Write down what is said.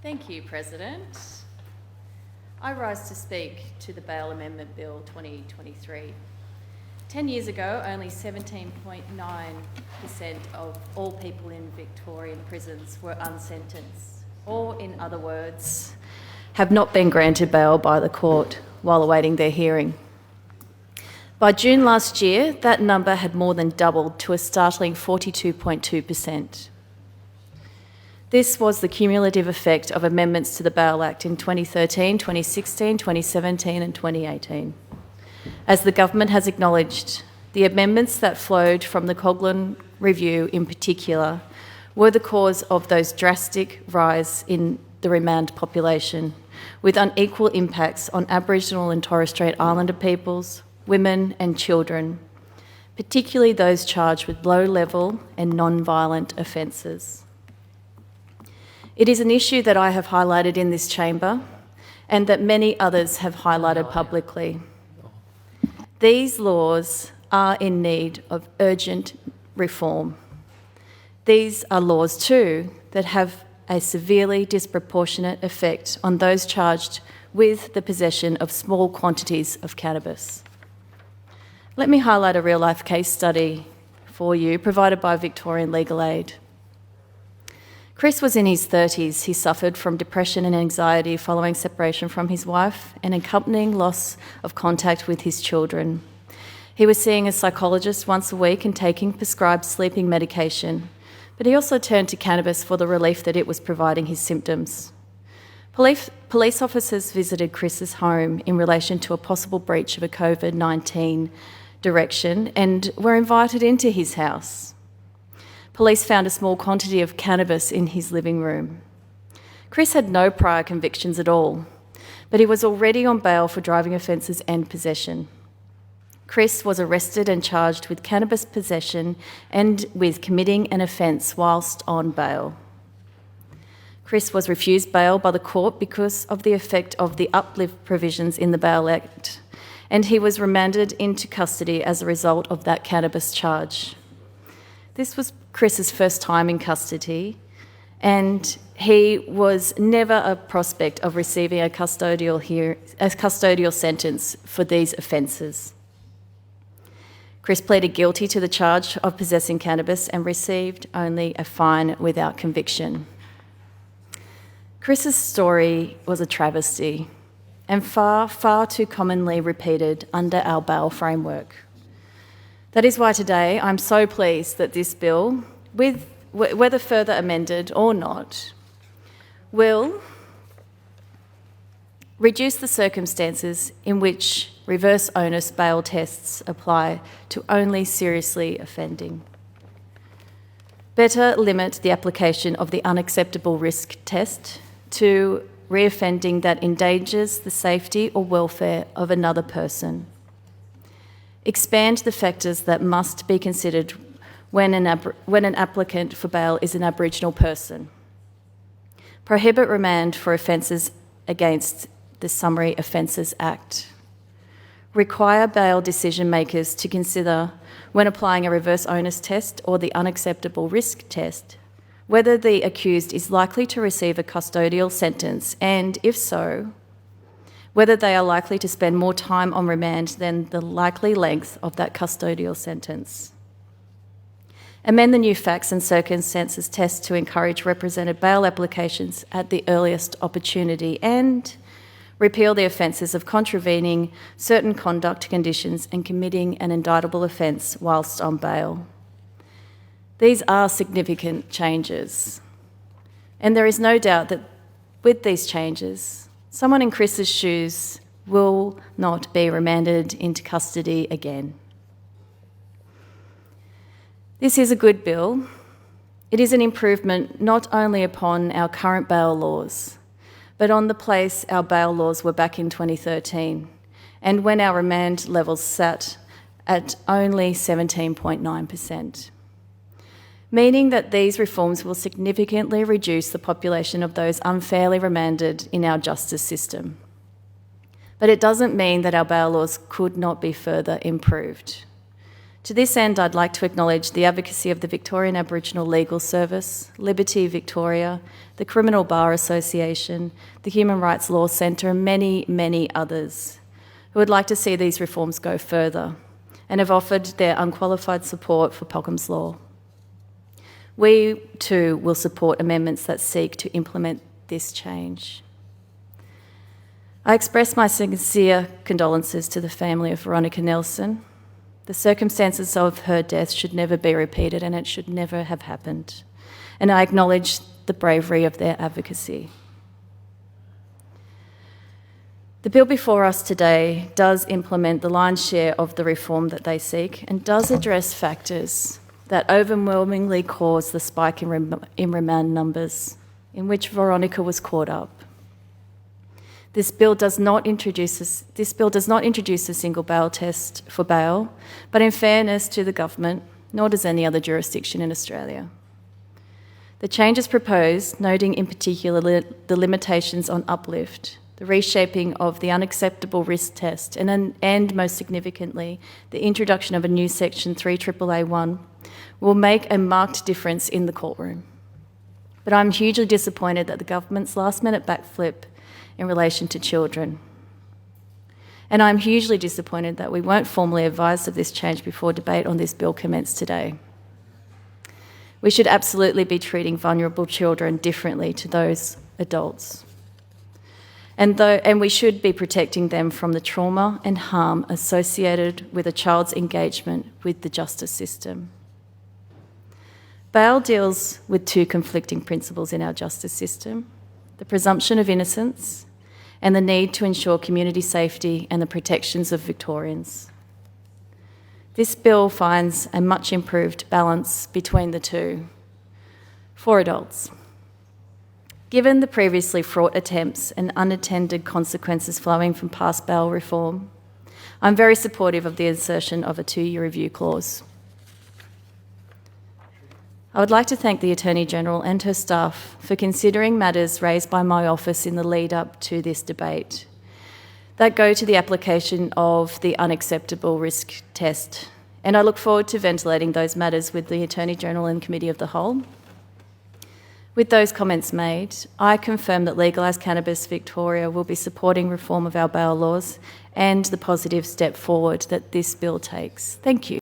Thank you, President. I rise to speak to the Bail Amendment Bill 2023. 10 years ago, only 17.9% of all people in Victorian prisons were unsentenced, or in other words, have not been granted bail by the court while awaiting their hearing. By June last year, that number had more than doubled to a startling 42.2%. This was the cumulative effect of amendments to the Bail Act in 2013, 2016, 2017 and 2018. As the government has acknowledged, the amendments that flowed from the Coghlan Review in particular were the cause of those drastic rise in the remand population, with unequal impacts on Aboriginal and Torres Strait Islander peoples, women and children, particularly those charged with low-level and non-violent offences. It is an issue that I have highlighted in this chamber and that many others have highlighted publicly. These laws are in need of urgent reform. These are laws too that have a severely disproportionate effect on those charged with the possession of small quantities of cannabis. Let me highlight a real-life case study for you provided by Victorian Legal Aid. Chris was in his 30s. He suffered from depression and anxiety following separation from his wife and accompanying loss of contact with his children. He was seeing a psychologist once a week and taking prescribed sleeping medication, but he also turned to cannabis for the relief that it was providing his symptoms. Police officers visited Chris's home in relation to a possible breach of a COVID-19 direction and were invited into his house. Police found a small quantity of cannabis in his living room. Chris had no prior convictions at all, but he was already on bail for driving offences and possession. Chris was arrested and charged with cannabis possession and with committing an offence whilst on bail. Chris was refused bail by the court because of the effect of the uplift provisions in the Bail Act, and he was remanded into custody as a result of that cannabis charge. This was Chris's first time in custody, and he was never a prospect of receiving a custodial sentence for these offences. Chris pleaded guilty to the charge of possessing cannabis and received only a fine without conviction. Chris's story was a travesty and far too commonly repeated under our bail framework. That is why today I'm so pleased that this bill, whether further amended or not, will reduce the circumstances in which reverse onus bail tests apply to only seriously offending. Better limit the application of the unacceptable risk test to reoffending that endangers the safety or welfare of another person. Expand the factors that must be considered when an applicant for bail is an Aboriginal person. Prohibit remand for offences against the Summary Offences Act. Require bail decision makers to consider, when applying a reverse onus test or the unacceptable risk test, whether the accused is likely to receive a custodial sentence and, if so, whether they are likely to spend more time on remand than the likely length of that custodial sentence. Amend the new facts and circumstances test to encourage represented bail applications at the earliest opportunity, and repeal the offences of contravening certain conduct conditions and committing an indictable offence whilst on bail. These are significant changes, and there is no doubt that with these changes, someone in Chris's shoes will not be remanded into custody again. This is a good bill. It is an improvement not only upon our current bail laws, but on the place our bail laws were back in 2013, and when our remand levels sat at only 17.9%. Meaning that these reforms will significantly reduce the population of those unfairly remanded in our justice system. But it doesn't mean that our bail laws could not be further improved. To this end, I'd like to acknowledge the advocacy of the Victorian Aboriginal Legal Service, Liberty Victoria, the Criminal Bar Association, the Human Rights Law Centre, and many, many others who would like to see these reforms go further and have offered their unqualified support for Pelham's Law. We, too, will support amendments that seek to implement this change. I express my sincere condolences to the family of Veronica Nelson. The circumstances of her death should never be repeated, and it should never have happened. And I acknowledge the bravery of their advocacy. The bill before us today does implement the lion's share of the reform that they seek and does address factors that overwhelmingly caused the spike in remand numbers in which Veronica was caught up. This bill does not introduce a single bail test for bail, but in fairness to the government, nor does any other jurisdiction in Australia. The changes proposed, noting in particular the limitations on uplift, the reshaping of the unacceptable risk test, and most significantly, the introduction of a new section 3AAA1, will make a marked difference in the courtroom. But I'm hugely disappointed that the government's last-minute backflip in relation to children. And I'm hugely disappointed that we weren't formally advised of this change before debate on this bill commenced today. We should absolutely be treating vulnerable children differently to those adults. And we should be protecting them from the trauma and harm associated with a child's engagement with the justice system. Bail deals with two conflicting principles in our justice system: the presumption of innocence and the need to ensure community safety and the protections of Victorians. This bill finds a much improved balance between the two for adults. Given the previously fraught attempts and unattended consequences flowing from past bail reform, I'm very supportive of the insertion of a 2-year review clause. I would like to thank the Attorney-General and her staff for considering matters raised by my office in the lead-up to this debate that go to the application of the unacceptable risk test, and I look forward to ventilating those matters with the Attorney-General and Committee of the Whole. With those comments made, I confirm that Legalised Cannabis Victoria will be supporting reform of our bail laws and the positive step forward that this bill takes. Thank you.